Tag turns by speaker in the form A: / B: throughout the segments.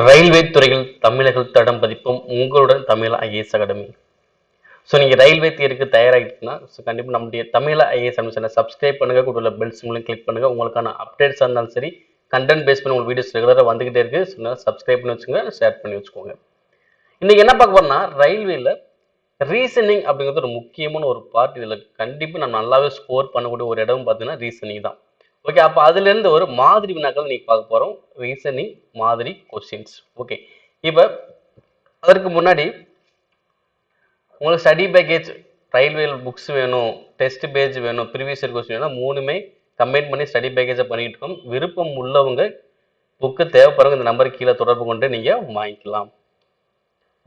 A: Railway துறையில் தமிழர்கள் தடம் பதிப்பும் உங்களுடன் தமிழ் ஐஏஎஸ் அகாடமி. ஸோ நீங்கள் ரயில்வே தேர்வுக்கு தயாராகிட்டீங்கன்னா கண்டிப்பாக நம்முடைய தமிழ் ஐஏஎஸ் அகாடமி சப்ஸ்கிரைப் பண்ணுங்க, கூட உள்ள பெல் சிம்லையும் கிளிக் பண்ணுங்க. உங்களுக்கான அப்டேட்ஸாக இருந்தாலும் சரி, கண்டென்ட் பேஸ் பண்ணி உங்களுக்கு வீடியோஸ் ரெகுலராக வந்துகிட்டே இருக்கு. ஸோ சப்ஸ்கிரைப் பண்ணி வச்சுங்க, ஷேர் பண்ணி வச்சுக்கோங்க. இன்னைக்கு என்ன பார்க்க போறோம்னா, ரயில்வேல ரீசனிங் அப்படிங்கிறது ஒரு முக்கியமான ஒரு பார்ட். இதில் கண்டிப்பாக நம்ம நல்லாவே ஸ்கோர் பண்ணக்கூடிய ஒரு இடம் பார்த்தீங்கன்னா ரீசனிங் தான். ஓகே, அப்போ அதுல இருந்து ஒரு மாதிரி வினாக்கள் நீங்க பார்க்க போறோம். ரீசனிங் மாதிரி கொஸ்டின்ஸ். ஓகே, இப்போ அதற்கு முன்னாடி உங்களுக்கு ஸ்டடி பேக்கேஜ் ரயில்வே புக்ஸ் வேணும், டெஸ்ட் பேஜ் வேணும், ப்ரீவியஸ் இயர் கொஸ்டின் வேணும், மூணுமே கம்பைன் பண்ணி ஸ்டடி பேக்கேஜை பண்ணிட்டு இருக்கோம். விருப்பம் உள்ளவங்க புக்கு தேவைப்படுறவங்க இந்த நம்பருக்கு கீழே தொடர்பு கொண்டு நீங்க வாங்கிக்கலாம்.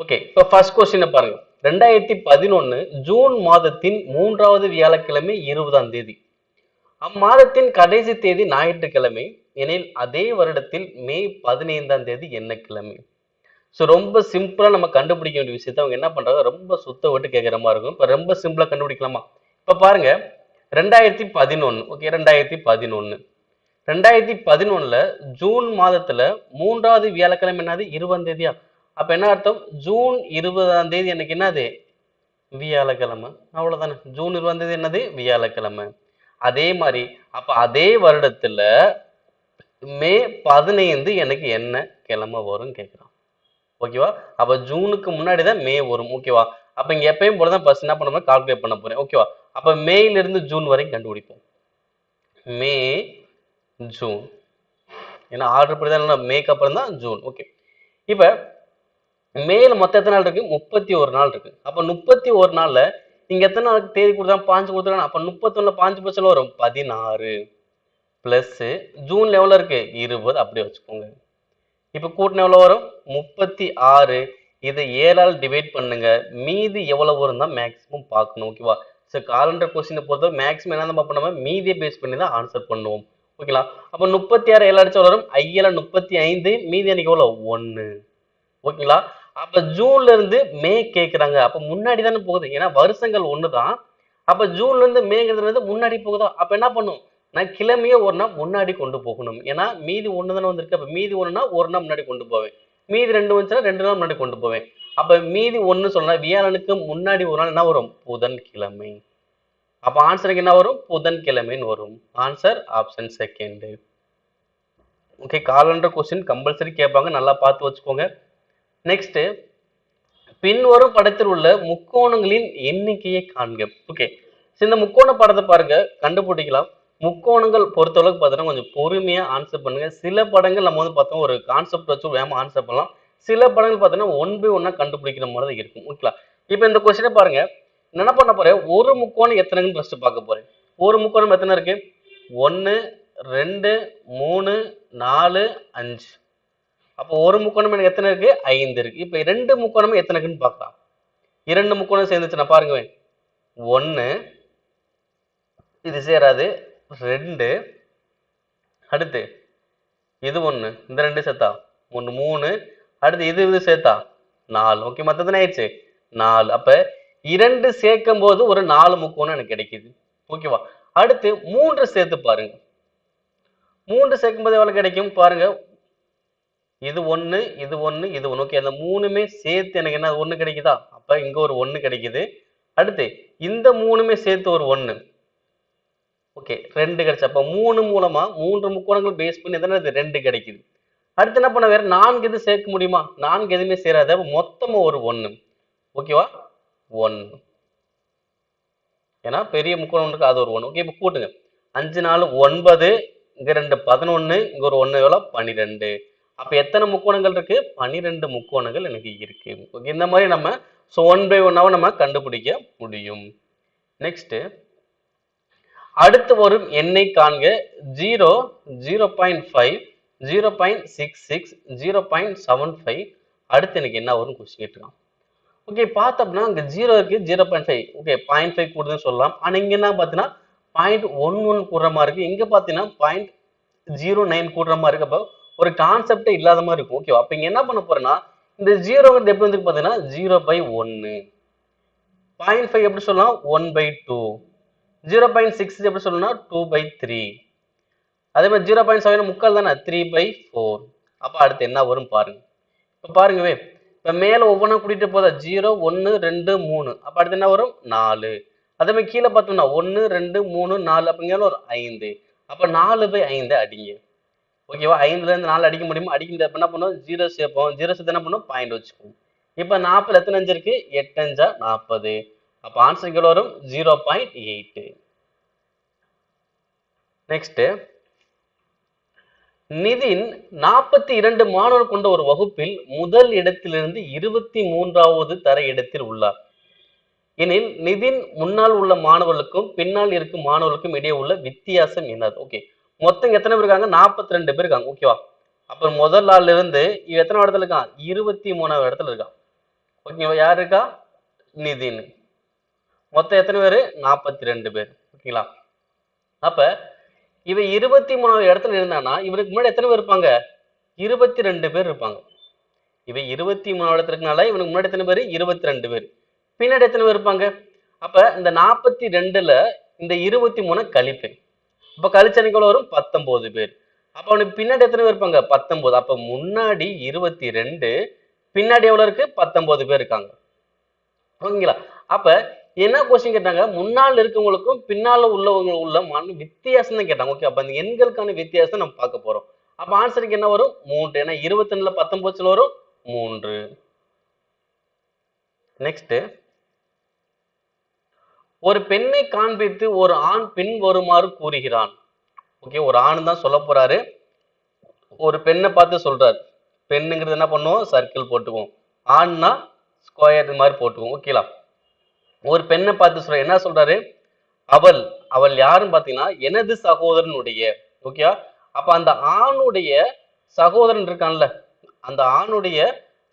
A: ஓகே, இப்போ ஃபர்ஸ்ட் கொஸ்டினை பாருங்க. 2011 ஜூன் மாதத்தின் 3வது வியாழக்கிழமை 20ஆம் தேதி. அம்மாதத்தின் கடைசி தேதி ஞாயிற்றுக்கிழமை எனில் அதே வருடத்தில் மே 15ஆம் தேதி என்ன கிழமை? ஸோ ரொம்ப சிம்பிளா நம்ம கண்டுபிடிக்க வேண்டிய விஷயத்த அவங்க என்ன பண்றாங்க, ரொம்ப சுத்த விட்டு கேட்குற மாதிரி இருக்கும். இப்போ ரொம்ப சிம்பிளா கண்டுபிடிக்கலாமா? இப்போ பாருங்க, 2011. ஓகே, 2011 ஜூன் மாதத்துல 3வது வியாழக்கிழமை என்னது? 20ஆம் தேதியா? அப்ப என்ன அர்த்தம்? ஜூன் 20ஆம் தேதி எனக்கு என்னது? வியாழக்கிழமை. அவ்வளவுதானே. ஜூன் 20ஆம் தேதி என்னது? வியாழக்கிழமை. அதே மாதிரி அப்ப அதே வருடத்துல மே 15 எனக்கு என்ன கிழமை வரும் கேட்கிறான். ஓகேவா? அப்ப ஜூனுக்கு முன்னாடி தான் மே வரும். ஓகேவா? அப்ப இங்க எப்பயும் போலதான் ஃபர்ஸ்ட் என்ன பண்ண போறேன், கால்குலேட் பண்ண போறேன். ஓகேவா? அப்ப மேல இருந்து ஜூன் வரைக்கும் கண்டுபிடிப்போம். மே, ஜூன். ஏன்னா ஆர்டர் படிதான் மேக்கு அப்புறம் தான் ஜூன். ஓகே, இப்ப மேல மொத்தம் எத்தனை நாள் இருக்கு? 31 நாள் இருக்கு. அப்ப 31 நாள்ல இங்க எத்தனை நாளுக்கு தேதி கொடுத்தா? 5 கொடுத்துருக்காங்க. அப்ப 31 5 பட்சம் வரும் 16 பிளஸ் ஜூன்ல எவ்வளவு இருக்கு? 20. அப்படியே வச்சுக்கோங்க. இப்ப கூட்டின எவ்வளவு வரும்? 36. இதை 7ஆல் டிவைட் பண்ணுங்க. மீதி எவ்வளவு வரும் தான் மேக்ஸிமம் பார்க்கணும். ஓகேவா? ஸோ காலண்டர் கொஸ்டினை பொறுத்தவரை மேக்ஸிமம் என்ன பண்ணுவோம், மீதியை பேஸ் பண்ணி தான் ஆன்சர் பண்ணுவோம். ஓகேங்களா? அப்ப 36 7 அடிச்சா வரும் 35. மீதி எனக்கு எவ்வளவு? 1. ஓகேங்களா? அப்ப ஜூன்ல இருந்து மே கேக்குறாங்க. அப்ப முன்னாடி தானே போகுது, ஏன்னா வருஷங்கள் ஒண்ணுதான். அப்ப ஜூன்ல இருந்து மேங்கிறது முன்னாடி போகுதா? அப்ப என்ன பண்ணும், நான் கிழமையே ஒரு நாள் முன்னாடி கொண்டு போகணும். ஏன்னா மீதி ஒண்ணு தானே வந்திருக்கு. அப்ப மீதி ஒண்ணுனா ஒரு நாள் முன்னாடி கொண்டு போவேன். மீதி 2 வந்துச்சுன்னா 2 நாள் முன்னாடி கொண்டு போவேன். அப்ப மீதி ஒண்ணு சொன்னா வியாழனுக்கு முன்னாடி ஒரு நாள் என்ன வரும்? புதன்கிழமை. அப்ப ஆன்சருக்கு என்ன வரும்? புதன்கிழமைன்னு வரும். Answer option second. Okay, calendar question compulsory கேட்பாங்க, நல்லா பார்த்து வச்சுக்கோங்க. நெக்ஸ்ட், பின்வரும் படத்தில் உள்ள முக்கோணங்களின் எண்ணிக்கையை காண்க. ஓகே, இந்த முக்கோண படத்தை பாருங்க, கண்டுபிடிக்கலாம். முக்கோணங்கள் பொறுத்தளவுக்கு பார்த்தீங்கன்னா கொஞ்சம் பொறுமையா ஆன்சர் பண்ணுங்க. சில படங்கள் நம்ம வந்து பார்த்தோம் ஒரு கான்செப்ட் வச்சு வேகமா ஆன்சர் பண்ணலாம். சில படங்கள் பார்த்தீங்கன்னா 1 by 1 கண்டுபிடிக்கிற மாதிரி தான் இருக்கும். ஓகேங்களா? இப்போ இந்த கொஸ்டினை பாருங்க, என்ன பண்ண போறேன், ஒரு முக்கோணம் எத்தனைன்னு ஃபர்ஸ்ட் பார்க்க போறேன். ஒரு முக்கோணம் எத்தனை இருக்கு? 1 2 3 4 5. அப்போ ஒரு முக்கோணம் எனக்கு எத்தனை இருக்கு? 5 இருக்கு. இப்ப 2 முக்கோணமும் எத்தனை இருக்குன்னு பார்க்கலாம். 2 முக்கோணம் சேர்ந்துச்சுன்னா பாருங்க, 1 இது சேராது, 2 அடுத்து இது 1, இந்த 2 சேர்த்தா 1 3, அடுத்து இது சேர்த்தா 4. ஓகே, மொத்தம் ஆயிடுச்சு 4. அப்ப 2 சேர்க்கும் போது ஒரு 4 முக்கோணம் எனக்கு கிடைக்குது. ஓகேவா? அடுத்து 3 சேர்த்து பாருங்க. 3 சேர்க்கும் போது எவ்வளவு கிடைக்கும் பாருங்க, இது 1 இது 1 இது 1. ஓகே, அந்த மூணுமே சேர்த்து எனக்கு என்ன 1 கிடைக்குதா? அப்ப இங்க ஒரு 1 கிடைக்குது. அடுத்து இந்த மூணுமே சேர்த்து ஒரு 1. ஓகே, 2 கிடைச்சு. அப்ப 3 மூலமா 3 முக்கோணங்கள் பேஸ் பண்ணி எத்தனை 2 கிடைக்குது. அடுத்து என்ன பண்ண, வேற 4 எது சேர்க்க முடியுமா? 4 எதுவுமே சேராது. அப்ப மொத்தமா ஒரு 1. ஓகேவா? 1. ஏன்னா பெரிய முக்கோணம் இருக்கு, அது ஒரு 1. ஓகே, இப்ப கூட்டுங்க. 5 4 9, இங்க 2 11, இங்க ஒரு 1 எவ்வளவு? 12. அப்ப எத்தனை முக்கோணங்கள் இருக்கு? 12 முக்கோணங்கள் எனக்கு இருக்கு. ஓகே, இந்த மாதிரி நம்ம 1 by 1 நம்ம கண்டுபிடிக்க முடியும். நெக்ஸ்ட், அடுத்து வரும் எண்ணை காண்க. 0 0.5 0.66 0.75. அடுத்து எனக்கு என்ன வரும் கொஸ்டின் கேட்டுருக்கான். ஓகே, பார்த்தோம்னா அங்க 0 இருக்கு, 0.5. ஓகே, 0.5 கூடுதுன்னு சொல்லலாம். ஆனா இங்க என்ன பாத்தீங்கன்னா 0.11 கூடுற மாதிரி இருக்கு. இங்க பாத்தீங்கன்னா 0.09 கூடுற மாதிரி இருக்கு. அப்ப ஒரு கான்செப்டே இல்லாத மாதிரி இருக்கும். ஓகே, அப்ப இங்க என்ன பண்ண போறேன்னா, இந்த 0ங்கிறது எப்படி வந்து பாத்தீங்கன்னா 0/1. 0.5 எப்படி சொல்லலாம்? 1/2. 0.6 எப்படி சொல்லலாம்? 2/3. அதே மாதிரி 0.7 முக்கால் தானே? 3/4. அப்ப அடுத்து என்ன வரும் பாருங்க. இப்ப பாருங்கவே, இப்ப மேல ஒவ்வொன்றா கூட்டிட்டு போதா 0 1 2 3 அப்ப அடுத்து என்ன வரும் 4. அதே மாதிரி கீழே பார்த்தோம்னா 1 2 3 4 அப்ப இங்க ஒரு 5. அப்ப 4/5 அடிங்க. ஓகேவா? 5ல இருந்து 4 அடிக்க முடியுமா? அடிக்க முடியாது. அப்ப என்ன பண்ணுவோம்? 0 சேர்ப்போம். 0 சேர்த்து என்ன பண்ணுவோம்? பாயிண்ட் வச்சுக்குவோம். இப்ப 40 எத்தனை அஞ்சு இருக்கு? 8 அஞ்சா 40. அப்ப ஆன்சர் எவ்வளவு வரும்? 0.8. நெக்ஸ்ட், நிதின் 42 மாணவர் கொண்ட ஒரு வகுப்பில் முதல் இடத்திலிருந்து 23வது தர இடத்தில் உள்ளார். எனில் நிதின் முன்னால் உள்ள மாணவர்களுக்கும் பின்னால் இருக்கும் மாணவர்களுக்கும் இடையே உள்ள வித்தியாசம் என்னது? ஓகே, மொத்தம் எத்தனை பேர் இருக்காங்க? 42 பேர் இருக்காங்க. ஓகேவா? அப்ப முதல் நாள்ல இருந்து இவன் எத்தனை இடத்துல இருக்கான்? 23வது இடத்துல இருக்கான். ஓகேவா? யார் இருக்கா? நிதின். மொத்தம் எத்தனை பேரு? 42 பேர். ஓகேங்களா? அப்ப இவன் 23வது இடத்துல இருந்தானா இவனுக்கு முன்னாடி எத்தனை பேர் இருப்பாங்க? 22 பேர் இருப்பாங்க. இவன் 23வது இடத்துல இருக்கனால இவனுக்கு முன்னாடி எத்தனை பேர்? 22 பேர். பின்னாடி எத்தனை பேர் இருப்பாங்க? அப்ப இந்த 42ல இந்த 23 கழிப்பேன். அப்ப கழிச்சா எவ்வளவு வரும்? 19 பேர். அப்ப அவனுக்கு பின்னாடி எத்தனை பேர் இருப்பாங்க? 19. அப்ப முன்னாடி 22, பின்னாடி எவ்வளவு இருக்கு? 19 பேர் இருக்காங்க. ஓகேங்களா? அப்ப என்ன கொஸ்டின் கேட்டாங்க? முன்னால் இருக்கவங்களுக்கும் பின்னால உள்ளவங்க உள்ள வித்தியாசம் தான் கேட்டாங்க. ஓகே, அப்ப அந்த எண்களுக்கான வித்தியாசம் நம்ம பார்க்க போறோம். அப்ப ஆன்சருக்கு என்ன வரும்? 3. ஏன்னா 22ல 19 வரும் 3. நெக்ஸ்ட், ஒரு பெண்ணை காண்பித்து ஒரு ஆண் பின் வருமாறு கூறுகிறான். ஓகே, ஒரு ஆண் தான் சொல்ல போறாரு. ஒரு பெண்ணை பார்த்து சொல்றாரு. பெண்ணுங்கிறது என்ன பண்ணுவோம்? சர்க்கிள் போட்டுக்குவோம். ஆண்னா ஸ்கொயர் மாதிரி போட்டுக்குவோம். ஓகேலா? ஒரு பெண்ணை பார்த்து சொல்ற என்ன சொல்றாரு? அவள் அவள் யாருன்னு பாத்தீங்கன்னா எனது சகோதரனுடைய. ஓகேவா? அப்ப அந்த ஆணுடைய சகோதரன் இருக்கான்ல, அந்த ஆணுடைய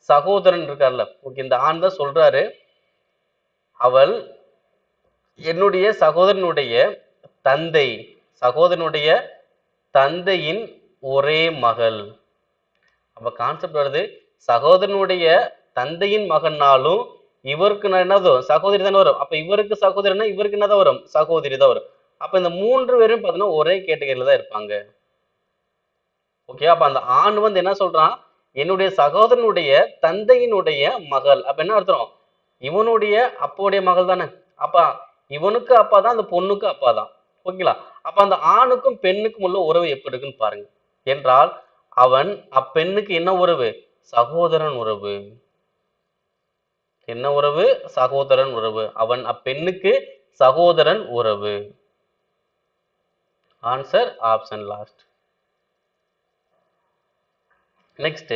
A: சகோதரன் இருக்கார்ல, ஓகே, இந்த ஆண் தான் சொல்றாரு அவள் என்னுடைய சகோதரனுடைய தந்தை, சகோதரனுடைய தந்தையின் ஒரே மகள். அப்ப கான்செப்ட் வருது, சகோதரனுடைய தந்தையின் மகன்னாலும் இவருக்கு என்னது சகோதரி தானே வரும். அப்ப இவருக்கு சகோதரினா இவருக்கு என்னதான் வரும்? சகோதரி தான் வரும். அப்ப இந்த 3 பேரும் பாத்தீங்கன்னா ஒரே கேட்டகரியில தான் இருப்பாங்க. ஓகே, அப்ப அந்த ஆண் வந்து என்ன சொல்றான்? என்னுடைய சகோதரனுடைய தந்தையினுடைய மகள். அப்ப என்ன அர்த்தம்? இவனுடைய அப்பாவுடைய மகள் தானே. அப்ப இவனுக்கு அப்பா தான், அந்த பொண்ணுக்கு அப்பா தான். ஓகேங்களா? அப்ப அந்த ஆணுக்கும் பெண்ணுக்கும் உள்ள உறவு எப்படி இருக்குன்னு பாருங்க. என்றால் அவன் அப்பெண்ணுக்கு என்ன உறவு? சகோதரன் உறவு. என்ன உறவு? சகோதரன் உறவு. அவன் அப்பெண்ணுக்கு சகோதரன் உறவு. Answer option last. நெக்ஸ்ட்,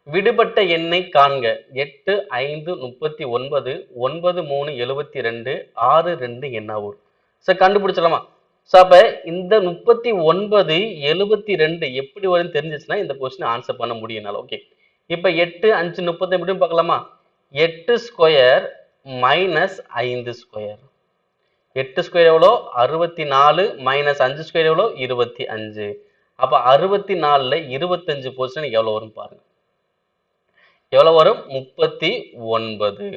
A: விடுபட்ட எண்ணை காண்க. 8 5 39 9 3 72 6 2 என்னாவூர். சார் கண்டுபிடிச்சலாமா? ஸோ அப்ப இந்த 39 72 எப்படி வரும்னு தெரிஞ்சிச்சுன்னா இந்த கொஸ்டின் ஆன்சர் பண்ண முடியும்னால. ஓகே, இப்ப 8 5 30 எப்படி பார்க்கலாமா? 8 ஸ்கொயர் மைனஸ் 5 ஸ்கொயர். 8 ஸ்கொயர் எவ்வளோ? 64 மைனஸ் 5 ஸ்கொயர் எவ்வளோ? 25. அப்ப 64ல 25 போச்சுன்னா எவ்வளவு வரும் பாருங்க. எவ்வளவு வரும்? 39.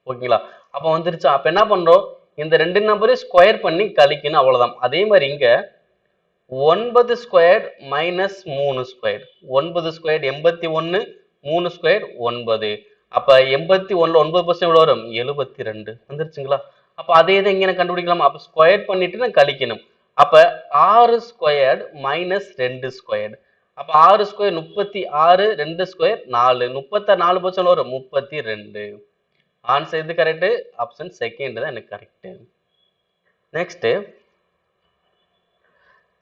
A: ஓகேங்களா? அப்ப வந்துருச்சா? அப்ப என்ன பண்றோம்? இந்த ரெண்டு நம்பரையும் ஸ்கொயர் பண்ணி கழிக்கணும், அவ்வளவுதான். அதே மாதிரி இங்க 9 square minus 3 square. 9 square 81, 3 square 9. அப்ப 81ல 9% எவ்வளவு வரும்? 72. வந்துருச்சுங்களா? அப்ப அதே இதை இங்க நான் கண்டுபிடிக்கலாமா? அப்ப ஸ்கொயர் பண்ணிட்டு நான் கழிக்கணும். அப்ப 6 ஸ்கொயர் மைனஸ் 2 ஸ்கொயர். அப்ப 6 ஸ்கொயர் 36, 2 ஸ்கொயர் 4. 34 போச்சு வரும் 32. ஆன்சர் எது கரெக்ட்? ஆப்ஷன் செகண்ட் தான் எனக்கு கரெக்ட். நெக்ஸ்ட்,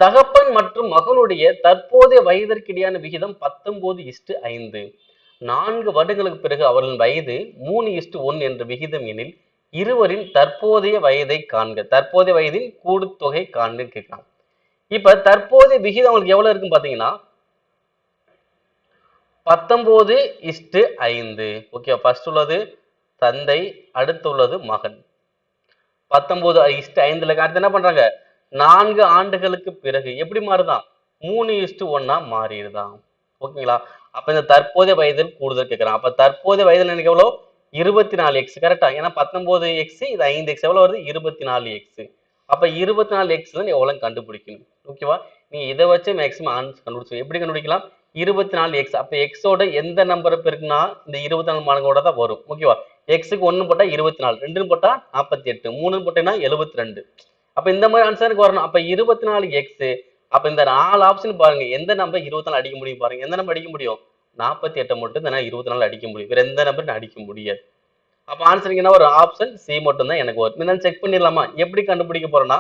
A: தகப்பன் மற்றும் மகனுடைய தற்போதைய வயதிற்கிடையான விகிதம் 19:5. 4 வருடங்களுக்கு பிறகு அவர்களின் வயது 3:1 என்ற விகிதம் எனில் இருவரின் தற்போதைய வயதை காண்க. தற்போதைய வயதின் கூடுத்தொகை காண்க கேட்கலாம். இப்ப தற்போதைய விகிதம் அவங்களுக்கு எவ்வளவு இருக்குன்னு பாத்தீங்கன்னா 19:5. ஓகே, ஃபர்ஸ்ட் உள்ளது தந்தை, அடுத்து உள்ளது மகன். 19:5 அடுத்து என்ன பண்றாங்க? 4 ஆண்டுகளுக்கு பிறகு எப்படி மாறுதான்? 3:1 மாறிடுதான். ஓகேங்களா? அப்ப இந்த தற்போதைய வயதில் கூடுதல் கேட்கிறான். அப்ப தற்போதைய வயதில் எனக்கு எவ்வளவு? 24x. கரெக்டா? ஏன்னா 19x இது 5x எவ்வளவு வருது? 24x. அப்ப 24x தான் எவ்வளவு கண்டுபிடிக்கணும். ஓகேவா? நீங்க இதை வச்சு மேக்ஸிமம் ஆன்சர் கண்டுபிடிச்சு எப்படி கண்டுபிடிக்கலாம்? 24x. அப்ப எக்ஸோட எந்த நம்பரை பெருக்குனா இந்த 24 மடங்கோட தான் வரும். ஓகேவா? எக்ஸுக்கு 1 போட்டா 24, 2 போட்டா 48, 3 போட்டேன்னா 72. அப்ப இந்த மாதிரி ஆன்சருக்கு வரணும். அப்ப 24x. அப்ப இந்த 4 ஆப்ஷன் பாருங்க, எந்த நம்பர் 24 அடிக்க முடியும் பாருங்க. எந்த நம்பர் அடிக்க முடியும்? 48 மட்டும் தான் 24 அடிக்க முடியும். வேற எந்த நம்பரும் அடிக்க முடியாது. அப்ப ஆன்சருக்கு என்ன ஒரு ஆப்ஷன் சி மட்டும் தான் எனக்கு வரும். இருந்தாலும் செக் பண்ணிடலாமா? எப்படி கண்டுபிடிக்க போறோம்னா,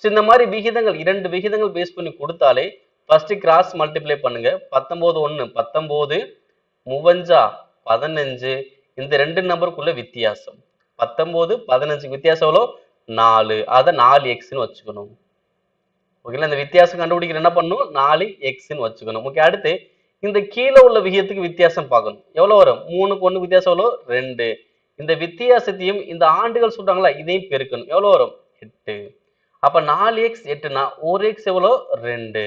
A: இந்த மாதிரி விகிதங்கள் 2 விகிதங்கள் பேஸ் பண்ணி கொடுத்தாலே ஃபர்ஸ்ட் கிராஸ் மல்டிப்ளை பண்ணுங்க. 19 1 19 மூவஞ்சா 15. இந்த ரெண்டு நம்பருக்குள்ள வித்தியாசம் 19 15 வித்தியாசம் எவ்வளோ? 4. அதை 4x வச்சுக்கணும். ஓகேங்களா? இந்த வித்தியாசம் கண்டுபிடிக்கிற என்ன பண்ணணும்? 4x வச்சுக்கணும். ஓகே, அடுத்து இந்த கீழே உள்ள விகிதத்துக்கு வித்தியாசம் பார்க்கணும். எவ்வளவு வரும்? 3க்கு 1 வித்தியாசம் எவ்வளோ? 2. இந்த வித்தியாசத்தையும் இந்த ஆண்டுகள் சொல்றாங்களா இதையும் பெருக்கணும். எவ்வளவு வரும்? 8. அப்ப 4x 8னா 1x எவ்வளோ? 2.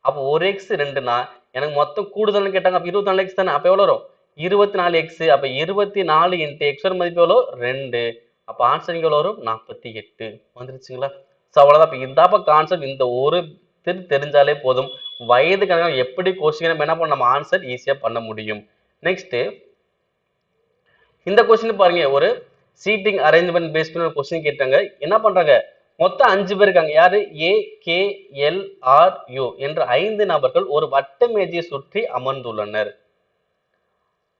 A: அப்போ 1x 2னா எனக்கு மொத்தம் கூடுதல்னு கேட்டாங்க. அப்ப 24x தானே. அப்ப எவ்வளவு வரும்? 24x. அப்ப 24 இன்ட்டு எக்ஸோட மதிப்பு எவ்வளோ? 2. அப்ப ஆன்சர் எவ்வளவு வரும்? 48 வந்துருச்சுங்களா? ஸோ அவ்வளோதான். இப்போ இதாப்ப கான்செப்ட். இந்த ஒரு தெரிஞ்சாலே போதும். வயது கணக்கு எப்படி கொஸ்டின் நம்ம என்ன பண்ண நம்ம ஆன்சர் ஈஸியா பண்ண முடியும். நெக்ஸ்ட் இந்த கொஸ்டின் பாருங்க, ஒரு சீட்டிங் அரேஞ்ச்மெண்ட் பேஸ் பண்ணி ஒரு கொஸ்டின் கேட்டாங்க. என்ன பண்றாங்க? மொத்தம் 5 பேர் இருக்காங்க. யாரு? ஏ, கே, எல், ஆர், யூ என்ற 5 நபர்கள் ஒரு வட்ட மேஜையை சுற்றி அமர்ந்துள்ளனர்.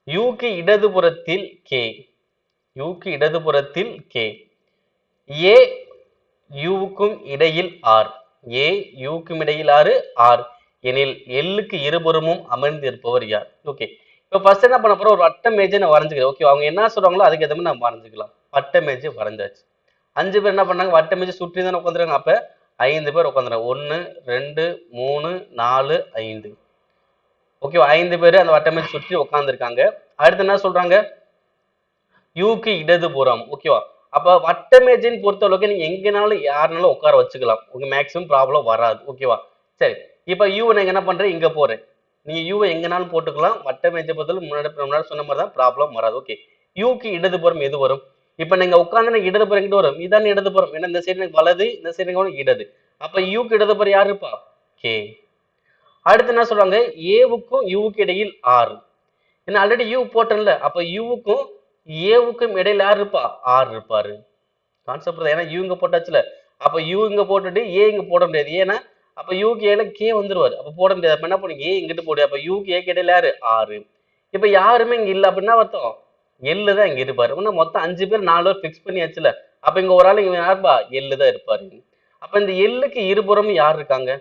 A: யூக்கு இடதுபுறத்தில் கே, யூக்கு இடதுபுறத்தில் கே, ஏ யூவுக்கும் இடையில் ஆர், ஏ யூக்கும் இடையில் ஆர் எனில் எல்லுக்கு இருபுறமும் அமர்ந்திருப்பவர் யார்? ஓகே, இப்போ ஃபர்ஸ்ட் என்ன பண்ண போறோம்? ஒரு வட்ட மேஜை நான் வரைஞ்சுக்கிறேன். ஓகே, அவங்க என்ன சொல்றாங்களோ அதுக்கு ஏற்ற மாதிரி நம்ம வரைஞ்சுக்கலாம். வட்ட மேஜை வரைஞ்சாச்சு. 5 பேர் என்ன பண்ணாங்க? வட்ட மேஜை சுற்றி தானே உட்காந்துருக்காங்க. அப்ப 5 பேர் உட்காந்துறாங்க. 1 2 3 4 5. ஓகே, 5 பேர் அந்த வட்ட மேஜை சுற்றி உட்காந்துருக்காங்க. அடுத்து என்ன சொல்றாங்க? யூக்கு இடதுபுறம். ஓகேவா? அப்ப வட்ட மேஜைன்னு பொறுத்த அளவுக்கு நீங்க எங்கனாலும் யாருனாலும் உட்கார வச்சுக்கலாம். உங்க மேக்ஸிமம் ப்ராப்ளம் வராது. ஓகேவா? சரி, இப்ப யூ நீங்க என்ன பண்றேன்? இங்க போறேன். நீங்க யூவை எங்கனாலும் போட்டுக்கலாம். வட்ட மேஜை பொறுத்தவரை முன்னாடி சொன்ன மாதிரி தான், ப்ராப்ளம் வராது. ஓகே, யூக்கு இடதுபுறம் எது வரும்? இப்ப நீங்க உட்கார்ந்து இடதுபுறம் எங்கிட்ட வரும்? இதான் இடதுபுறம். ஏன்னா இந்த சைடு எனக்கு வலது, இந்த சைடு எனக்கு இடது. அப்ப யூக்கு இடதுபுறம் யாரு இருப்பா? கே. அடுத்து என்ன சொல்றாங்க? ஏவுக்கும் யூவுக்கு இடையில் ஆர். ஏன்னா ஆல்ரெடி யூ போட்டேன்ல. அப்ப யூவுக்கும் ஏவுக்கும் இடையில யார் இருப்பா? ஆர் இருப்பாரு. கான்செப்ட். ஏன்னா யூ இங்க போட்டாச்சுல. அப்ப யூ இங்க போட்டுட்டு ஏ இங்க போட முடியாது. ஏன்னா அப்ப யூக்கு ஏல கே வந்துருவாரு. அப்ப போட முடியாது. அப்ப என்ன பண்ணுங்க? ஏ இங்கிட்டு போடு. அப்ப யூக்கு ஏ இடையில யாரு? ஆறு. இப்ப யாருமே இங்க இல்ல. அப்படின்னா அர்த்தம் எள்ளு தான் இங்க இருப்பாரு. மொத்தம் 5 பேர் 4 பேர் பிக்ஸ் பண்ணியாச்சுல. அப்ப இங்க ஒரு ஆள் இங்க யாருப்பா? எள்ளு தான் இருப்பாரு. அப்ப இந்த எள்ளுக்கு இருபுறமும் யார் இருக்காங்க?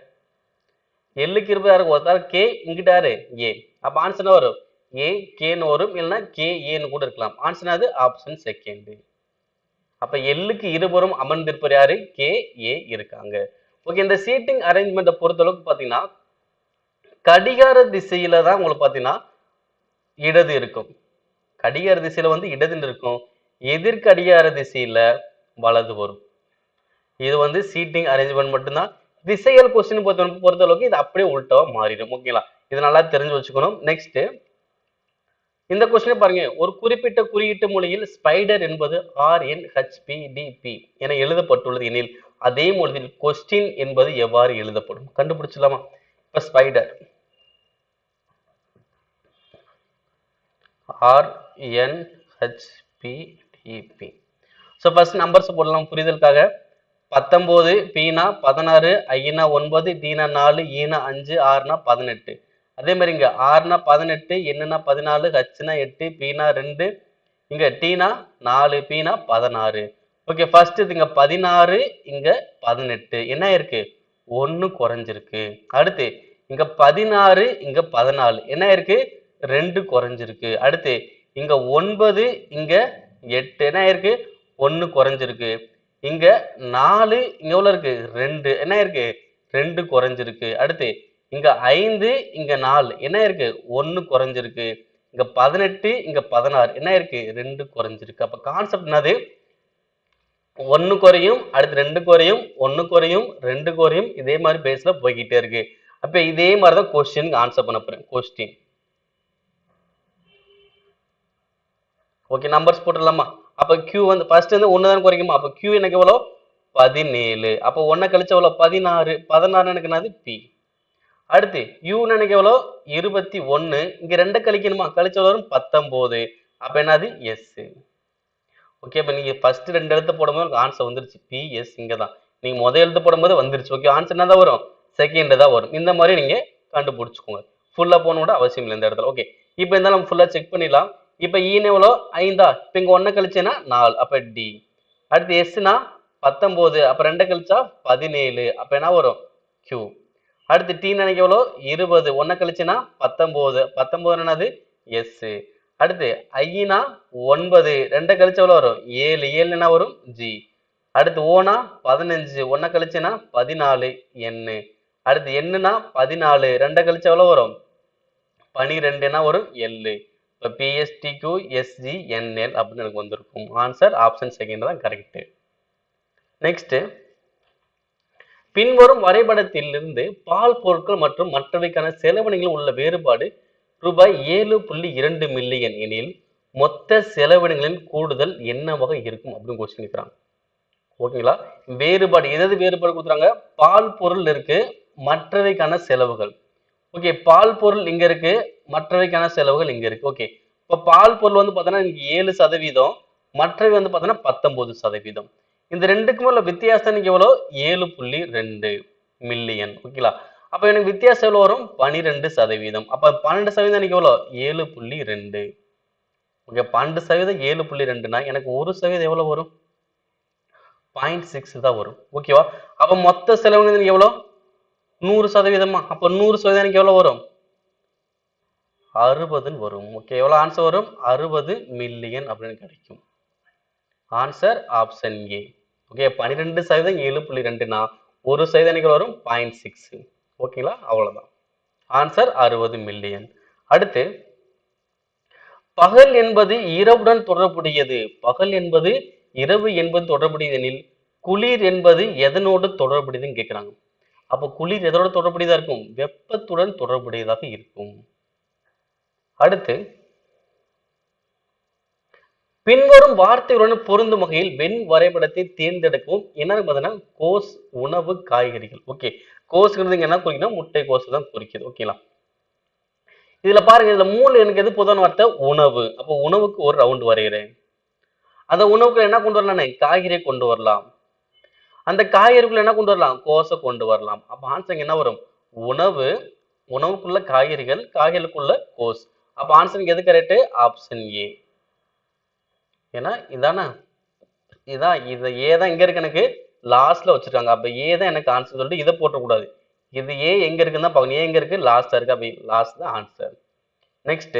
A: எள்ளுக்கு இருபுறம் யாருக்கு? ஒருத்தாரு கே, இங்கிட்ட யாரு? ஏ. அப்ப ஆன்சர் வரும் ஏ கேன்னு வரும், இல்லைன்னா கே ஏன்னு கூட இருக்கலாம். ஆன்சர் அது ஆப்ஷன் செகண்ட். அப்ப எல்லுக்கு இருபுறம் அமர்ந்திருப்பவர் யாரு? கே ஏ இருக்காங்க. ஓகே, இந்த சீட்டிங் அரேஞ்ச்மெண்ட்டை பொறுத்தளவுக்கு பாத்தீங்கன்னா கடிகார திசையில தான் உங்களுக்கு பாத்தீங்கன்னா இடது இருக்கும். கடிகார திசையில இடதுன்னு இருக்கும். எதிர்கடிகார திசையில வலது வரும். இது சீட்டிங் அரேஞ்ச்மெண்ட் மட்டும்தான். திசைகள் கொஸ்டின் பொறுத்தளவுக்கு இது அப்படியே உள்டாவா மாறிடும். ஓகேங்களா? இது நல்லா தெரிஞ்சு வச்சுக்கணும். நெக்ஸ்ட் இந்த கொஸ்டினை பாருங்க. ஒரு குறிப்பிட்ட குறியீட்டு மொழியில் ஸ்பைடர் என்பது RNHPDP என எழுதப்பட்டுள்ளது எனில் அதே மொழியில் கொஸ்டின் என்பது எவ்வாறு எழுதப்படும்? கண்டுபிடிச்சலாமா? இப்ப spider RNHPDP. So first numbers போடலாம் புரிதலுக்காக. 19 பீனா 16 ஐனா 9 டீனா 4 ஈனா 5 ஆர்னா 18. அதே மாதிரி இங்க ஆர்னா 18 என்னன்னா 14 ஹச்னா 8 பீனா 2 இங்க டீனா 4 பீனா 16. ஓகே, ஃபர்ஸ்ட் இங்க 16 இங்க 18 என்ன இருக்கு? 1 குறைஞ்சிருக்கு. அடுத்து இங்க 16 இங்க 14 என்ன இருக்கு? 2 குறைஞ்சிருக்கு. அடுத்து இங்க 9 இங்க 8 என்ன இருக்கு? 1 குறைஞ்சிருக்கு. இங்க 4 இங்க எவ்வளவு இருக்கு? 2 என்ன இருக்கு? 2 குறைஞ்சிருக்கு. அடுத்து இங்க 5 இங்க 4 என்ன இருக்கு? 1 குறைஞ்சிருக்கு. இங்க 18 இங்க 16 என்ன இருக்கு? 2 குறைஞ்சிருக்கு. அப்ப கான்செப்ட் என்னது? 1 குறையும், அடுத்து 2 குறையும், 1 குறையும், 2 குறையும், இதே மாதிரி பேஸ்ல போய்கிட்டே இருக்கு. அப்ப இதே மாதிரிதான் கொஸ்டின் ஆன்சர் பண்ண போறேன். கொஸ்டின் ஓகே, நம்பர்ஸ் போட்டுடலாமா? அப்ப Q ஃபர்ஸ்ட் 1 தான் குறைக்குமா? அப்ப Q எனக்கு எவ்வளவு? 17. அப்ப 1 கழிச்சு எவ்வளவு? 16. 16 எனக்கு என்னது? P. அடுத்து யூ எனக்கு எவ்வளோ 21. இங்க 2 கழிக்கணுமா, கழிச்ச வரும் 19. அப்ப என்னது எஸ். ஓகே, அப்ப நீங்க ஃபர்ஸ்ட் 2 எழுத்து போடும்போது ஆன்சர் வந்துருச்சு, பிஎஸ். இங்க தான் நீங்க முதல் எழுத்து போடும்போது வந்துருச்சு. ஓகே, ஆன்சர் என்ன தான் வரும், செகண்ட் தான் வரும். இந்த மாதிரி நீங்க கண்டுபிடிச்சுக்கோங்க. ஃபுல்லா போகணும் அவசியம் இல்லை இந்த இடத்துல. ஓகே, இப்போ இருந்தாலும் நம்ம ஃபுல்லா செக் பண்ணிடலாம். இப்போ ஈன்னு எவ்வளோ 5. இப்போ இங்க 1 கழிச்சேன்னா 4, அப்ப டி. அடுத்து எஸ்னா 19, அப்ப 2 கழிச்சா 17, அப்ப என்ன வரும் கியூ. அடுத்து டி நினைக்க எவ்வளோ 20, 1 கழிச்சுன்னா 19, 19 என்னது எஸ். அடுத்து ஐனா 9, 2 கழிச்சு எவ்வளோ வரும் 7, 7 என்ன வரும் ஜி. அடுத்து ஓனா 15, 1 கழிச்சுன்னா 14 என். அடுத்து என்னன்னா 14, 2 கழிச்சு எவ்வளோ வரும் 12 என்ன வரும் எல். இப்போ பிஎஸ்டிக்யூ எஸ்ஜி என்எல் அப்படின்னு எனக்கு வந்திருக்கும். ஆன்சர் ஆப்ஷன் செகண்ட் தான் கரெக்ட். நெக்ஸ்ட், பின்வரும் வரைபடத்திலிருந்து பால் பொருட்கள் மற்றும் மற்றவைக்கான செலவினங்களில் உள்ள வேறுபாடு ரூபாய் 7.2 மில்லியன் எனில் மொத்த செலவினங்களின் கூடுதல் என்னவாக இருக்கும் அப்படின்னு கொஸ்டின் கேட்குறாங்க. ஓகேங்களா, வேறுபாடு எதாவது வேறுபாடு கொடுக்குறாங்க, பால் பொருள் இருக்கு, மற்றவைக்கான செலவுகள். ஓகே, பால் பொருள் இங்க இருக்கு, மற்றவைக்கான செலவுகள் இங்க இருக்கு. ஓகே, இப்போ பால் பொருள் வந்து பார்த்தோன்னா இங்க 7%, மற்றவை வந்து பார்த்தோன்னா 19%. இந்த ரெண்டுக்குமே உள்ள வித்தியாசம் எனக்கு எவ்வளோ 7.2 மில்லியன். ஓகேங்களா, அப்ப எனக்கு வித்தியாசம் எவ்வளவு வரும் 12%. அப்ப 12% எனக்கு எவ்வளோ 7.2. ஓகே, 12% 7.2னா எனக்கு 1% எவ்வளவு வரும் 0.6 தான் வரும். ஓகேவா, அப்ப மொத்த செலவு எனக்கு எவ்வளோ 100%. அப்ப 100% எனக்கு எவ்வளவு வரும் 60 வரும். ஓகே, எவ்வளவு ஆன்சர் வரும் 60 மில்லியன் அப்படின்னு கிடைக்கும். ஆன்சர் ஆப்ஷன் ஏ. ஓகே, 12% 7.2னா 1% எனக்கு வரும் 0.6. ஓகேங்களா, அவ்வளவுதான். Answer 60 million. அடுத்து, பகல் என்பது இரவுடன் தொடர்புடையது. பகல் என்பது இரவு என்பது தொடர்புடையது எனில் குளிர் என்பது எதனோடு தொடர்புடையதுன்னு கேட்கிறாங்க. அப்ப குளிர் எதோட தொடர்புடையதா இருக்கும், வெப்பத்துடன் தொடர்புடையதாக இருக்கும். அடுத்து, பின்வரும் வார்த்தைகளுடன் பொருந்தும் வகையில் வெண் வரைபடத்தை தேர்ந்தெடுக்கவும். என்னன்னு பார்த்தீங்கன்னா கோஸ், உணவு, காய்கறிகள். ஓகே, கோஸ்ங்கிறது என்ன குறிக்கணும், முட்டை கோஸ் தான் குறிக்குது. ஓகேங்களா, இதுல பாருங்க, இதுல மூணு எனக்கு எது பொதுவான வார்த்தை உணவு. அப்போ உணவுக்கு ஒரு ரவுண்ட் வரைகிறேன். அந்த உணவுக்கு என்ன கொண்டு வரலாம், காய்கறியை கொண்டு வரலாம். அந்த காய்கறிக்குள்ள என்ன கொண்டு வரலாம், கோஸை கொண்டு வரலாம். அப்ப ஆன்சர் என்ன வரும் உணவு, உணவுக்குள்ள காய்கறிகள், காய்கறிக்குள்ள கோஸ். அப்ப ஆன்சர் எது கரெக்ட், ஆப்ஷன் ஏ. ஏன்னா இதானே இதான் இது ஏ தான் இங்க இருக்கு, எனக்கு லாஸ்ட்ல வச்சிருக்காங்க. அப்ப ஏ தான் எனக்கு ஆன்சர் சொல்லிட்டு இதை போட்டக்கூடாது. இது ஏ எங்க இருக்குன்னு தான் பார்க்கணும். ஏ எங்க இருக்கு, லாஸ்டா இருக்கு. அப்ப லாஸ்ட் தான் ஆன்சர். நெக்ஸ்ட்,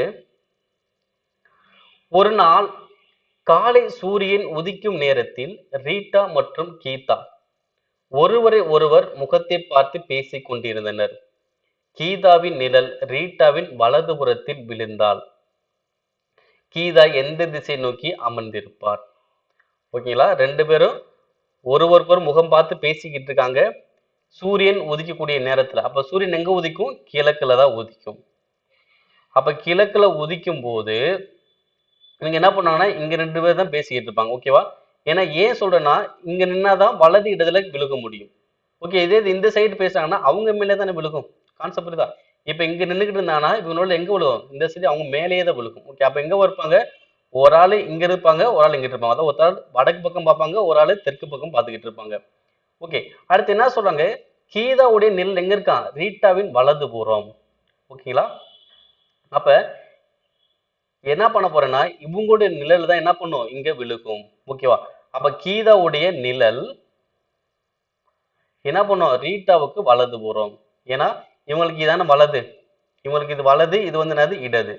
A: ஒரு நாள் காலை சூரியன் உதிக்கும் நேரத்தில் ரீட்டா மற்றும் கீதா ஒருவரை ஒருவர் முகத்தை பார்த்து பேசிக் கொண்டிருந்தனர். கீதாவின் நிழல் ரீட்டாவின் வலதுபுறத்தில் விழுந்தால் கீதா எந்த திசை நோக்கி அமர்ந்திருப்பார். ஓகேங்களா, ரெண்டு பேரும் ஒருவருக்கு ஒரு முகம் பார்த்து பேசிக்கிட்டு இருக்காங்க சூரியன் உதிக்கக்கூடிய நேரத்துல. அப்ப சூரியன் எங்க உதிக்கும், கிழக்குல தான் உதிக்கும். அப்ப கிழக்குல உதிக்கும் போது இவங்க என்ன பண்ணாங்கன்னா இங்க ரெண்டு பேர் தான் பேசிக்கிட்டு இருப்பாங்க. ஓகேவா, ஏன்னா ஏன் சொல்றேன்னா இங்க நின்னாதான் வலது இடத்துல விழுக முடியும். ஓகே, இதே இந்த சைடு பேசுறாங்கன்னா அவங்க மேலே தானே விழுகும். கான்செப்ட் புரியுதா. இப்ப இங்க நின்றுகிட்டு இருந்தாங்கன்னா இவங்களோட எங்க விழுகும், இந்த சைடு அவங்க மேலேயே தான் விழுகும். ஓகே, அப்ப எங்க இருப்பாங்க, ஒரு ஆள் இங்க இருப்பாங்க, ஒரு ஆள் இங்கிட்டு இருப்பாங்க. அதான் ஒரு ஆள் வடக்கு பக்கம் பார்ப்பாங்க, ஒரு ஆள் தெற்கு பக்கம் பார்த்துக்கிட்டு இருப்பாங்க. ஓகே, அடுத்து என்ன சொல்றாங்க, கீதாவுடைய நிழல் எங்க இருக்கான், ரீட்டாவின் வலது புறம். ஓகேங்களா, அப்ப என்ன பண்ண போறேன்னா இவங்களுடைய நிழல் தான் என்ன பண்ணும் இங்க விழுகும். ஓகேவா, அப்ப கீதாவுடைய நிழல் என்ன பண்ணும் ரீட்டாவுக்கு வலது புறம். ஏன்னா இவங்களுக்கு இதான வலது, இவங்களுக்கு இது வலது, இது வந்து என்னது இடது.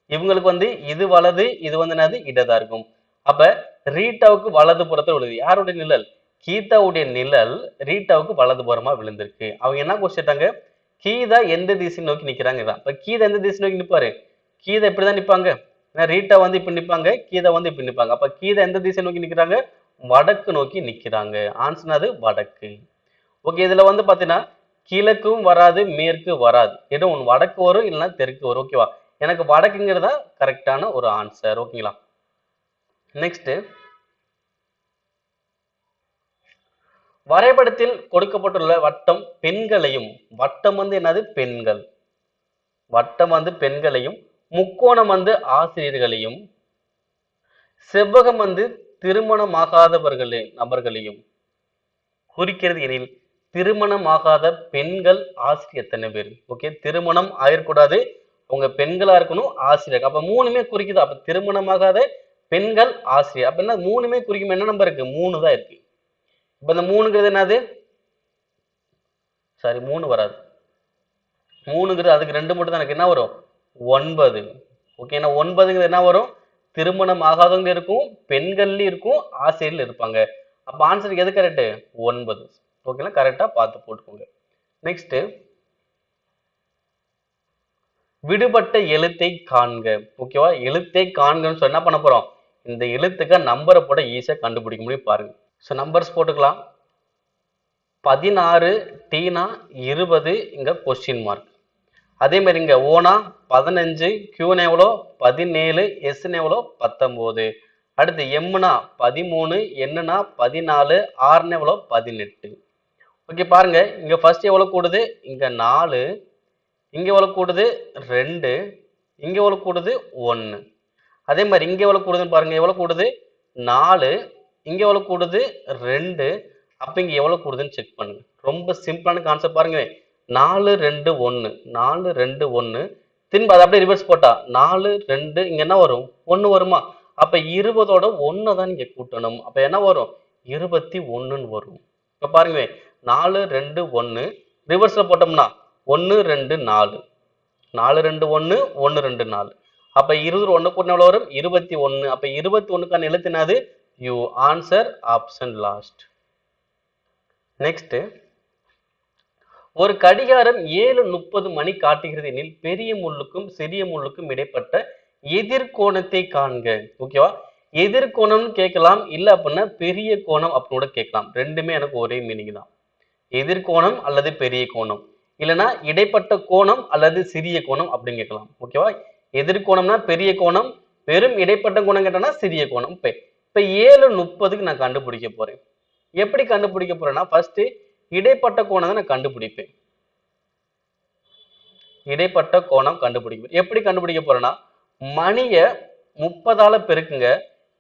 A: இவங்களுக்கு வந்து இது வலது, இது வந்து என்னது இடதா இருக்கும். அப்ப ரீட்டாவுக்கு வலது புறத்தில் விழுது. யாருடைய நிழல், கீதாவுடைய நிழல் ரீட்டாவுக்கு வலது புறமா விழுந்திருக்கு. அவங்க என்ன கொஸ்டிட்டாங்க, கீதா எந்த திசை நோக்கி நிக்கிறாங்க. இதான் இப்ப கீதா எந்த திசை நோக்கி நிப்பாரு, கீதா இப்படிதான் நிப்பாங்க. ரீட்டா வந்து இப்படி நிப்பாங்க, கீதா வந்து இப்படி நிப்பாங்க. அப்ப கீதா எந்த திசை நோக்கி நிக்கிறாங்க, வடக்கு நோக்கி நிக்கிறாங்க. ஆன்சர் அது வடக்கு. ஓகே, இதுல வந்து பாத்தீங்கன்னா கிழக்கும் வராது, மேற்கு வராது, ஏதோ ஒன்று வடக்கு வரும் இல்லைன்னா தெற்கு வரும். ஓகேவா, எனக்கு வடக்குங்கிறதா கரெக்டான ஒரு ஆன்சர். ஓகேங்களா, நெக்ஸ்ட், வரைபடத்தில் கொடுக்கப்பட்டுள்ள வட்டம் பெண்களையும், வட்டம் வந்து என்னது பெண்கள், வட்டம் வந்து பெண்களையும், முக்கோணம் வந்து ஆசிரியர்களையும், செவ்வகம் வந்து திருமணமாகாதவர்களே நபர்களையும் குறிக்கிறது எனில் திருமணமாகாத பெண்கள் ஆசிரியர் எத்தனை பேர்? ஓகே, திருமணம் ஆயிடக்கூடாது, உங்க பெண்களா இருக்கணும், ஆசிரியர். அப்ப மூணுமே குறிக்குது. அப்ப திருமணமாகாத பெண்கள் ஆசிரியர். அப்ப என்ன மூணுமே குறிக்கும்? என்ன நம்பர் இருக்கு? 3 தான் இருக்கு. இப்ப இந்த 3ங்கிறது என்னது? சாரி 3 வராது. 3ங்கிறது அதுக்கு 2 மட்டும் தான் எனக்கு என்ன வரும்? 9. ஓகேனா 9ங்கிறது என்ன வரும்? திருமணம் ஆகாதவங்க இருக்கும், பெண்கள்லயும் இருக்கும், ஆசிரியர்கள் இருப்பாங்க. அப்ப ஆன்சர் எது கரெக்ட்? 9. ஓகேங்களா, கரெக்டா பார்த்து போட்டுக்கோங்க. நெக்ஸ்ட், விடுபட்ட எழுத்தை காண்க. ஓகேவா, எழுத்தை காண்கன்னு சொன்னா என்ன பண்ண போறோம்? இந்த எழுத்துக்கு நம்பரை போட ஈஸியா கண்டுபிடிக்க முடியும் பாருங்க. ஸோ நம்பர்ஸ் போட்டுக்கலாம். 16 டீனா 20 இங்க கொஸ்டின் மார்க். அதே மாதிரி இங்க ஓனா 15, கியூனா எவ்வளோ 17, எஸ்னா எவ்வளோ 19. அடுத்து எம்னா 13, என்னன்னா 14, ஆர்னா எவ்வளோ 18. ஓகே பாருங்க, இங்க ஃபர்ஸ்ட் எவ்வளவு கூடுது? இங்க 4, இங்க எவ்வளவு கூடுது? 2, இங்க எவ்வளவு கூடுது? 1. அதே மாதிரி இங்க எவ்வளவு கூடுதுன்னு பாருங்க, எவ்வளவு கூடுது? 4, இங்க எவ்வளவு கூடுது? 2. அப்ப இங்க எவ்வளவு கூடுதுன்னு செக் பண்ணுங்க. ரொம்ப சிம்பிளான கான்செப்ட் பாருங்க. 4 2 1, 4 2 1, திரும்ப அதை அப்படியே ரிவர்ஸ் போட்டா 4 2 இங்க என்ன வரும்? 1 வருமா? அப்ப 20ஓட 1 தான் நீங்க கூட்டணும். அப்ப என்ன வரும்? 21ன்னு வரும். இப்ப பாருங்க, 4 2 1 ரிவர்ஸ்ல போட்டோம்னா 1 2 4, 4 2 1 1 2 4. அப்ப 20 1 கூட்டினா எவ்வளவு வரும்? 21. அப்ப 21க்கான எழுத்து என்னது? You. Answer option last. Next, ஒரு கடிகாரம் 7:30 மணி காட்டுகிறது எனில் பெரிய முள்ளுக்கும் சிறிய முள்ளுக்கும் இடைப்பட்ட எதிர்கோணத்தை காண்க. ஓகேவா, எதிர்கோணம்னு கேட்கலாம், இல்ல அப்படின்னா பெரிய கோணம் அப்படின்னு கூட கேட்கலாம். ரெண்டுமே எனக்கு ஒரே மீனிங் தான். எதிர்கோணம் அல்லது பெரிய கோணம், இல்லைன்னா இடைப்பட்ட கோணம் அல்லது சிறிய கோணம் அப்படின்னு கேட்கலாம். ஓகேவா, எதிர்கோணம்னா பெரிய கோணம், வெறும் இடைப்பட்ட கோணம் கேட்டோம்னா சிறிய கோணம். இப்ப 7:30க்கு நான் கண்டுபிடிக்க போறேன். எப்படி கண்டுபிடிக்க போறேன்னா, ஃபர்ஸ்ட் இடைப்பட்ட கோணம் தான் நான் கண்டுபிடிப்பேன். இடைப்பட்ட கோணம் கண்டுபிடிப்பேன். எப்படி கண்டுபிடிக்க போறேன்னா, மணிய 30ஆல பெருக்குங்க,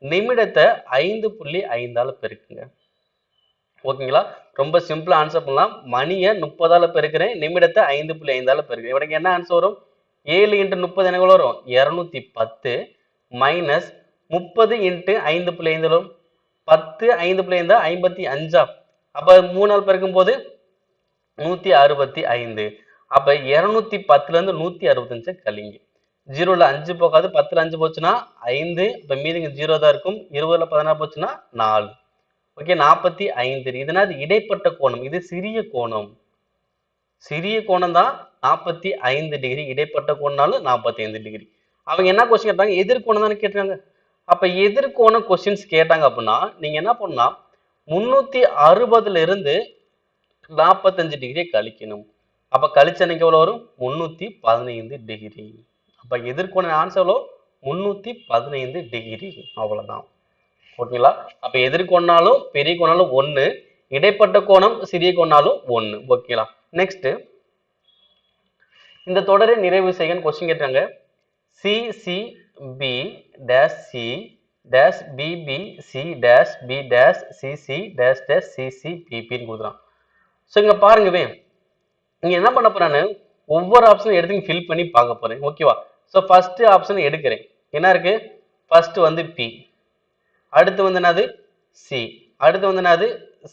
A: நிமிடத்தை 5.5ஆல பெருக்குங்க. ஓகேங்களா, ரொம்ப சிம்பிளா ஆன்சர் பண்ணலாம். மணியை 30ஆல பெருக்கிறேன், நிமிடத்தை 5.5ஆல பெருக்கிறேன். எனக்கு என்ன ஆன்சர் வரும்? 7 × 30 எனக்கு வரும் 210 மைனஸ் 30 × 5.5 வரும் 10, 5.5 55. அப்ப 3ஆல் பெருக்கும் போது 165. அப்ப 210ல இருந்து 165 கழிங்க. 0ல 5 போகாது, 10ல 5 போச்சுன்னா 5. இப்ப மீதிங்க 0 தான் இருக்கும். 20ல 16 போச்சுன்னா 4. ஓகே, 45. இதனால இடைப்பட்ட கோணம், இது சிறிய கோணம். சிறிய கோணம் தான் 45 டிகிரி, இடைப்பட்ட கோணம்னாலும் 45 டிகிரி. அவங்க என்ன கொஸ்டின் கேட்டாங்க? எதிர்கோணம் தானே கேட்டாங்க. அப்ப எதிர்கோண கொஸ்டின்ஸ் கேட்டாங்க அப்படின்னா நீங்க என்ன பண்ணலாம்? 360ல இருந்து 45 டிகிரியை கழிக்கணும். அப்ப கழிச்சனைக்கு எவ்வளவு வரும்? 315 டிகிரி. அப்ப எதிர்கோண ஆன்சர் எவ்வளோ? 315 டிகிரி. அவ்வளவுதான். ஓகேங்களா, அப்ப எதிர்கோணாலும் பெரிய கோணாலும் 1, இடைப்பட்ட கோணம் சிறிய கோணாலும் 1. ஓகேங்களா, நெக்ஸ்ட், இந்த தொடரை நிறைவு செய்ய கொஸ்டின் கேட்டாங்க. CCB dash C dash BB C dash B dash CC dash dash CCBP ன்னு கொடுக்குறான். ஸோ இங்க பாருங்கவே, இங்க என்ன பண்ண போறான்னு ஒவ்வொரு ஆப்ஷனும் எடுத்து ஃபில் பண்ணி பார்க்க போறேன். ஓகேவா, ஸோ ஃபர்ஸ்ட் ஆப்ஷன் எடுக்கிறேன். என்ன இருக்கு? ஃபர்ஸ்ட் வந்து P, அடுத்து வந்து என்னது? C, அடுத்து வந்து என்னது?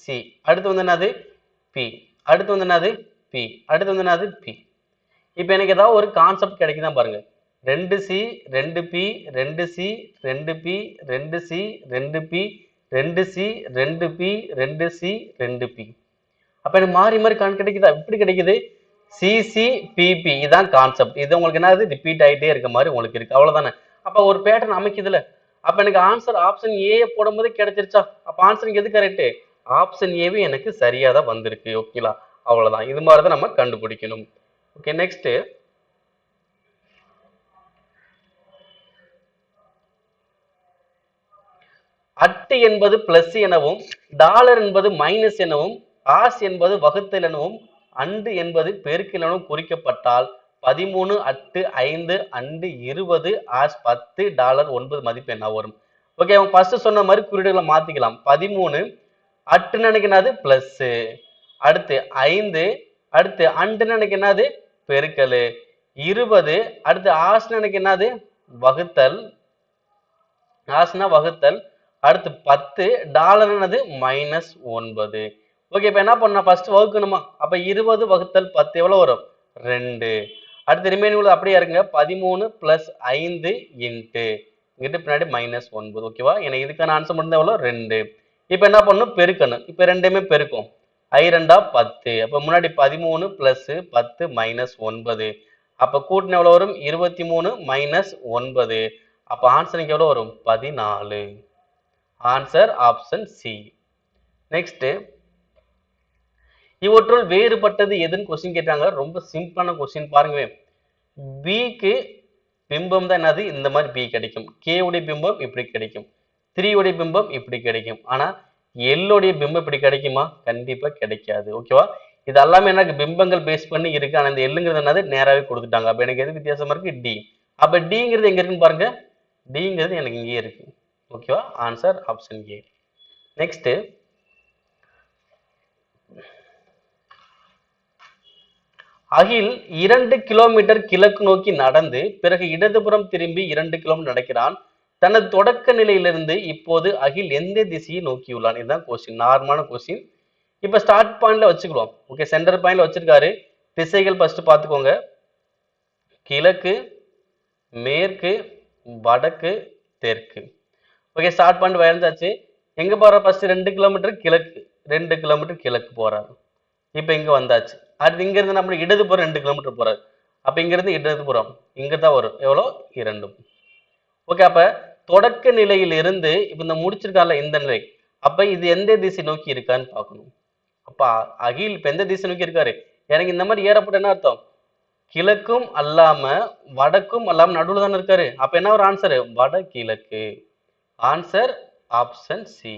A: C, அடுத்து வந்து என்னது? P, அடுத்து வந்து என்னது? P, அடுத்து வந்து என்னது? P. இப்போ எனக்கு ஏதாவது ஒரு கான்செப்ட் கிடைக்குதான் பாருங்க. 2C 2P 2C 2P 2C 2P 2C 2P 2C 2P. அப்ப எனக்கு மாறி மாறி கிடைக்குதா? எப்படி கிடைக்குது? CCPP இதான் கான்செப்ட். இது உங்களுக்கு என்னது? ரிப்பீட் ஆகிட்டே இருக்க மாதிரி உங்களுக்கு இருக்கு. அவ்வளவுதானே. அப்ப ஒரு பேட்டர்ன் அமைக்குதுல. அப்ப எனக்கு ஆன்சர் ஆப்ஷன் ஏ போடும் போது கிடைச்சிருச்சா? அப்ப ஆன்சர் எது கரெக்ட்? ஆப்ஷன் ஏவே எனக்கு சரியா தான் வந்திருக்கு. ஓகேங்களா, அவ்வளவுதான். இது மாதிரி தான் நம்ம கண்டுபிடிக்கணும். ஓகே, நெக்ஸ்ட், அட்டு என்பது பிளஸ் எனவும் டாலர் என்பது மைனஸ் எனவும் ஆஸ் என்பது வகுத்தல் எனவும் அண்டு என்பது பெருக்கல் எனவும் குறிக்கப்பட்டால் 13 அட்டு 5 அண்டு 20 ஆஸ் 10 டாலர் 9 மதிப்பு என்ன வரும்? ஓகே, அவங்க ஃபர்ஸ்ட் சொன்ன மாதிரி குறியீடுகளை மாத்திக்கலாம். 13 அட்டுன்னு நினைக்கிறது பிளஸ், அடுத்து 5, அடுத்து அண்டுன்னு நினைக்கிறது பெருக்கல், 20 அடுத்து ஆஸ்ன்னு நினைக்கிறது வகுத்தல், ஆஸ்னா வகுத்தல், அடுத்து 10 டாலர் என்னது -9. ஓகே, இப்போ என்ன பண்ணா ஃபர்ஸ்ட் வகுக்கணுமா? அப்ப 20 வகுத்தல் 10 எவ்வளவு வரும்? 2. அடுத்து ரிமைனிங் உள்ளது அப்படியே இருக்குங்க. 13 + 5 இன்ட்டு இங்கிட்டு பின்னாடி -9. ஓகேவா? எனக்கு இதுக்கான ஆன்சர் மட்டும் எவ்வளவு? 2. இப்போ என்ன பண்ணணும்? பெருக்கணும். இப்போ ரெண்டையுமே பெருக்கும். I 2 10. அப்ப முன்னாடி 13 + 10 -9. அப்ப கூட்டினா எவ்வளவு வரும்? 23 -9. அப்ப ஆன்சர் இங்க எவ்வளவு வரும்? 14. Answer option C. நெக்ஸ்ட், இவற்றுள் வேறுபட்டது எதுன்னு கொஸ்டின் கேட்டாங்க. ரொம்ப சிம்பிளான கொஸ்டின் பாருங்க. பிக்கு பிம்பம் தான் என்னது? இந்த மாதிரி பி கிடைக்கும். கே உடைய பிம்பம் இப்படி கிடைக்கும். 3 உடைய பிம்பம் இப்படி கிடைக்கும். ஆனா எல் உடைய பிம்பம் இப்படி கிடைக்குமா? கண்டிப்பா கிடைக்காது. ஓகேவா? இது எல்லாமே எனக்கு பிம்பங்கள் பேஸ் பண்ணி இருக்கு. ஆனா இந்த எல்லுங்கிறது என்னது? நேராவே கொடுத்துட்டாங்க. அப்ப எனக்கு எது வித்தியாசமா இருக்கு? டி. அப்ப டிங்கிறது எங்க இருக்குன்னு பாருங்க. டிங்கிறது எனக்கு இங்கே இருக்கு. ஓகேவா? Answer option A. Next, Akhil 2 kilometre கிழக்கு நோக்கி நடந்து பிறகு இடதுபுறம் திரும்பி 2 கிலோமீட்டர் நடக்கிறான். தனது தொடக்க நிலையிலிருந்து இப்போது அகில் எந்த திசையை நோக்கியுள்ளான்? இதுதான் கொஸ்டின். நார்மலான கொஸ்டின். இப்ப ஸ்டார்ட் பாயிண்ட்ல வச்சுக்கலாம். ஓகே, சென்டர் பாயிண்ட்ல வச்சிருக்காரு. திசைகள் ஃபர்ஸ்ட் பார்த்துக்கோங்க. கிழக்கு, மேற்கு, வடக்கு, தெற்கு. ஓகே, ஸ்டார்ட் பாயிண்ட் வரைஞ்சாச்சு. எங்க போற? ஃபர்ஸ்ட் 2 கிலோமீட்டர் கிழக்கு, 2 கிலோமீட்டர் கிழக்கு போறாரு. இப்ப இங்க வந்தாச்சு. அடுத்து இங்க இருந்து நம்ம இடதுபுறம் 2 கிலோமீட்டர் போறாரு. அப்ப இங்க இருந்து இடதுபுறம் இங்க தான் வரும். எவ்வளோ? 2. ஓகே, அப்ப தொடக்க நிலையில் இருந்து இப்ப இந்த முடிச்சிருக்கால இந்த நிலை, அப்ப இது எந்த திசை நோக்கி இருக்கான்னு பார்க்கணும். அப்ப அகில் இப்ப எந்த திசை நோக்கி இருக்காரு? எனக்கு இந்த மாதிரி ஏறப்பட்ட என்ன அர்த்தம்? கிழக்கும் அல்லாம வடக்கும் அல்லாம நடுவுல தானே இருக்காரு. அப்ப என்ன ஒரு ஆன்சர்? வடகிழக்கு. Answer option C.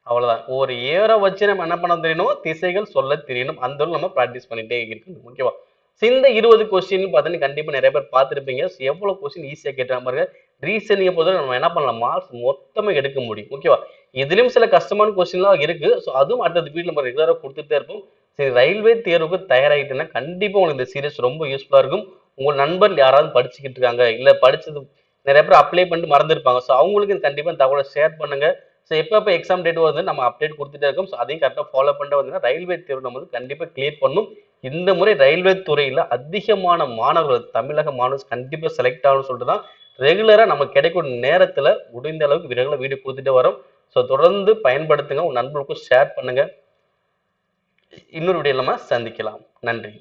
A: அவ்வளவுதான். ஒரு ஏற வச்சு நம்ம என்ன பண்ண தெரியணும்? திசைகள் சொல்ல தெரியணும். அந்த நம்ம பிராக்டிஸ் பண்ணிட்டே இருக்கணும். ஓகேவா? இந்த 20 கொஸ்டின் பார்த்தீங்கன்னா கண்டிப்பா நிறைய பேர் பார்த்துருப்பீங்க. எவ்வளவு கொஸ்டின் ஈஸியா கேட்டாங்க பாருங்க. ரீசனிங்கை பொறுத்தவரை நம்ம என்ன பண்ணலாம்? மார்க்ஸ் மொத்தமா எடுக்க முடியும். ஓகேவா? இதுலயும் சில கஷ்டமான கொஸ்டின்லாம் இருக்கு. ஸோ அதுவும் அடுத்த வீடியோ நம்ம ரெகுலராக கொடுத்துட்டே இருப்போம். சரி, ரயில்வே தேர்வுக்கு தயாராகிட்டேன்னா கண்டிப்பா உங்களுக்கு இந்த சீரியஸ் ரொம்ப யூஸ்ஃபுல்லா இருக்கும். உங்க நண்பர் யாராவது படிச்சுக்கிட்டு இருக்காங்க, இல்ல படிச்சது நிறைய பேர் அப்ளை பண்ணிட்டு மறந்துருப்பாங்க. ஸோ அவங்களுக்கு கண்டிப்பா தகவலை ஷேர் பண்ணுங்க. ஸோ எப்போ எக்ஸாம் டேட் வருது நம்ம அப்டேட் கொடுத்துட்டே இருக்கோம். ஸோ அதையும் கரெக்டாக ஃபாலோ பண்ணிட்டு வந்தீங்கன்னா ரயில்வே தேர்வு நம்ம கண்டிப்பாக கிளியர் பண்ணும். இந்த முறை ரயில்வே துறையில் அதிகமான மாணவர்கள், தமிழக மாணவர்கள் கண்டிப்பாக செலக்ட் ஆகணும்னு சொல்லிட்டு தான் ரெகுலராக நம்ம கிடைக்கக்கூடிய நேரத்தில் முடிந்த அளவுக்கு ரெகுலர் வீடியோ கொடுத்துட்டே வரோம். ஸோ தொடர்ந்து பயன்படுத்துங்க, உங்கள் நண்பர்களுக்கும் ஷேர் பண்ணுங்க. இன்னொரு வீடியோ நம்ம சந்திக்கலாம். நன்றி.